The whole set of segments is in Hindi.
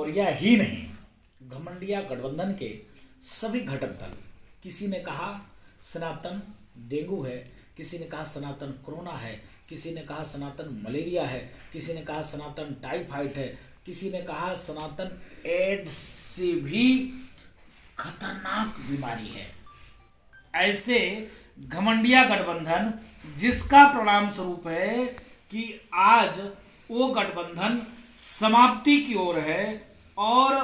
मौर्य ही नहीं, घमंडिया गठबंधन के सभी घटक दल, किसी ने कहा सनातन डेंगू है, किसी ने कहा सनातन कोरोना है, किसी ने कहा सनातन मलेरिया है, किसी ने कहा सनातन टाइफाइड है, किसी ने कहा सनातन एड्स से भी खतरनाक बीमारी है। ऐसे घमंडिया गठबंधन जिसका परिणाम स्वरूप है कि आज वो गठबंधन समाप्ति की ओर है और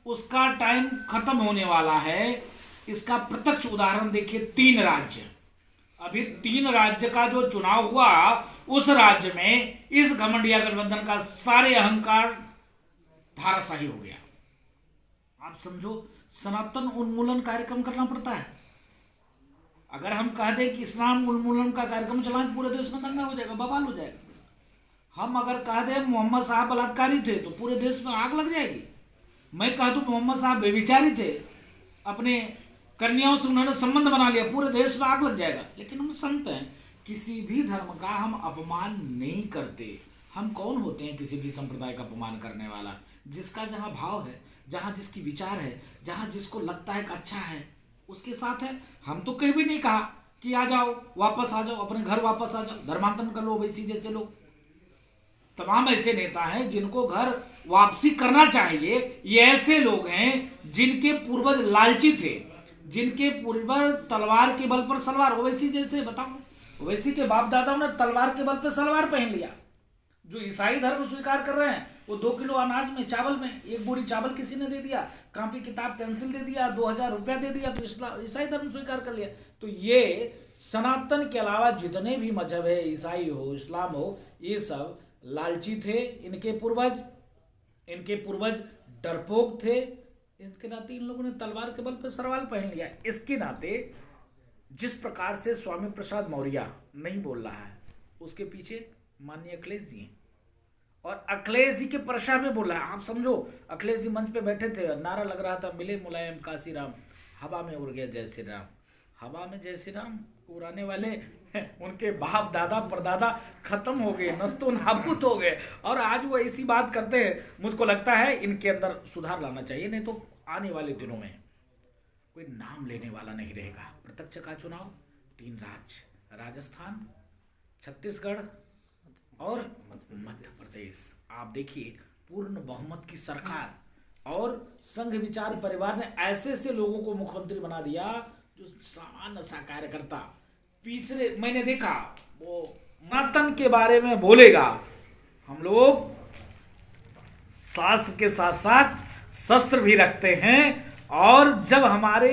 उसका टाइम खत्म होने वाला है। इसका प्रत्यक्ष उदाहरण देखिए, 3 राज्य, अभी 3 राज्य का जो चुनाव हुआ उस राज्य में इस घमंडिया गठबंधन का सारे अहंकार धाराशाही हो गया। आप समझो, सनातन उन्मूलन कार्यक्रम करना पड़ता है। अगर हम कह दें कि इस्लाम उन्मूलन का कार्यक्रम चलाएं, पूरे देश में दंगा हो जाएगा, बवाल हो जाएगा। हम अगर कह दें मोहम्मद साहब बलात्कारी थे तो पूरे देश में आग लग जाएगी। मैं कह दूं मोहम्मद साहब बेविचारी थे, अपने कन्याओं से उन्होंने संबंध बना लिया, पूरे देश में आग लग जाएगा। लेकिन हम संत हैं, किसी भी धर्म का हम अपमान नहीं करते। हम कौन होते हैं किसी भी संप्रदाय का अपमान करने वाला? जिसका जहाँ भाव है, जहाँ जिसकी विचार है, जहाँ जिसको लगता है कि अच्छा है, उसके साथ है। हम तो कहीं भी नहीं कहा कि आ जाओ, वापस आ जाओ, अपने घर वापस आ जाओ, धर्मांतरण कर लो, वैसी जैसे लोग तमाम ऐसे नेता हैं जिनको घर वापसी करना चाहिए। ये ऐसे लोग हैं जिनके पूर्वज लालची थे, जिनके पूर्वज तलवार के बल पर सलवार, ओवैसी जैसे बताओ, ओवैसी के बाप दादाओं ने तलवार के बल पर सलवार पहन लिया। जो ईसाई धर्म स्वीकार कर रहे हैं वो 2 किलो अनाज में, चावल में, 1 बोरी चावल किसी ने दे दिया, कॉपी किताब पेंसिल दे दिया, 2000 रुपया दे दिया, तो ईसाई धर्म स्वीकार कर लिया। तो ये सनातन के अलावा जितने भी मजहब है, ईसाई हो, इस्लाम हो, ये सब लालची थे। इनके पूर्वज डरपोक थे। इसके नाते इन लोगों ने तलवार के बल पर सवाल पहन लिया। इसके नाते जिस प्रकार से स्वामी प्रसाद मौर्य नहीं बोल रहा है, उसके पीछे माननीय अखिलेश जी हैं, और अखिलेश जी के प्रशा में बोल रहा है। आप समझो, अखिलेश जी मंच पे बैठे थे, नारा लग रहा था, मिले मुलायम काशी राम, हवा में उड़ गया जय श्री राम। हवा में जय श्री राम उड़ाने वाले उनके बाप दादा परदादा खत्म हो गए, नस्तो नाबूद हो गए, और आज वो ऐसी बात करते हैं। मुझको लगता है इनके अंदर सुधार लाना चाहिए, नहीं तो आने वाले दिनों में कोई नाम लेने वाला नहीं रहेगा। प्रत्यक्ष का चुनाव, 3 राज्य, राजस्थान, छत्तीसगढ़ और मध्य प्रदेश, आप देखिए पूर्ण बहुमत की सरकार, और संघ विचार परिवार ने ऐसे ऐसे लोगों को मुख्यमंत्री बना दिया जो सामान्य सा कार्यकर्ता। पिछले मैंने देखा वो सनातन के बारे में बोलेगा। हम लोग शास्त्र के साथ साथ शस्त्र भी रखते हैं, और जब हमारे,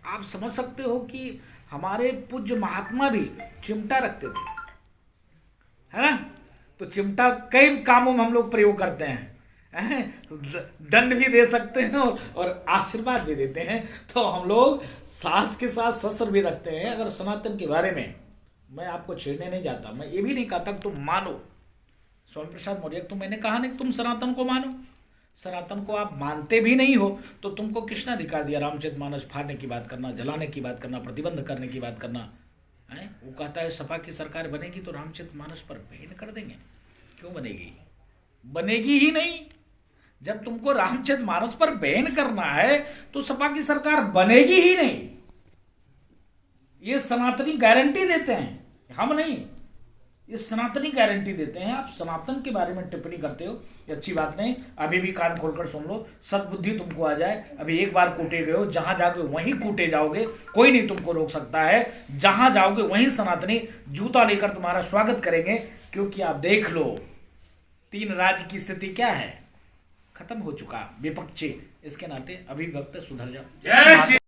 आप समझ सकते हो कि हमारे पूज्य महात्मा भी चिमटा रखते थे, है ना? तो चिमटा कई कामों में हम लोग प्रयोग करते हैं, दंड भी दे सकते हैं और आशीर्वाद भी देते हैं। तो हम लोग सास के साथ शस्त्र भी रखते हैं। अगर सनातन के बारे में मैं आपको छेड़ने नहीं जाता, मैं ये भी नहीं कहता तुम मानो स्वामी प्रसाद मौर्य, तो मैंने कहा नहीं तुम सनातन को मानो। सनातन को आप मानते भी नहीं हो तो तुमको किसने अधिकार दिया रामचरितमानस फाड़ने की बात करना, जलाने की बात करना, प्रतिबंध करने की बात करना है? वो कहता है सपा की सरकार बनेगी तो रामचरितमानस पर बैन कर देंगे। क्यों बनेगी? बनेगी ही नहीं। जब तुमको रामचरितमानस पर बैन करना है तो सपा की सरकार बनेगी ही नहीं। ये सनातनी गारंटी देते हैं, हम नहीं, ये सनातनी गारंटी देते हैं। आप सनातन के बारे में टिप्पणी करते हो, ये अच्छी बात नहीं। अभी भी कान खोलकर सुन लो, सद्बुद्धि तुमको आ जाए। अभी एक बार कूटे गए हो, जहां जाओगे वहीं कूटे जाओगे, कोई नहीं तुमको रोक सकता है। जहां जाओगे वहीं सनातनी जूता लेकर तुम्हारा स्वागत करेंगे, क्योंकि आप देख लो 3 राज्य की स्थिति क्या है, खत्म हो चुका विपक्षी। इसके नाते अभिव्यक्त सुधर जाओ।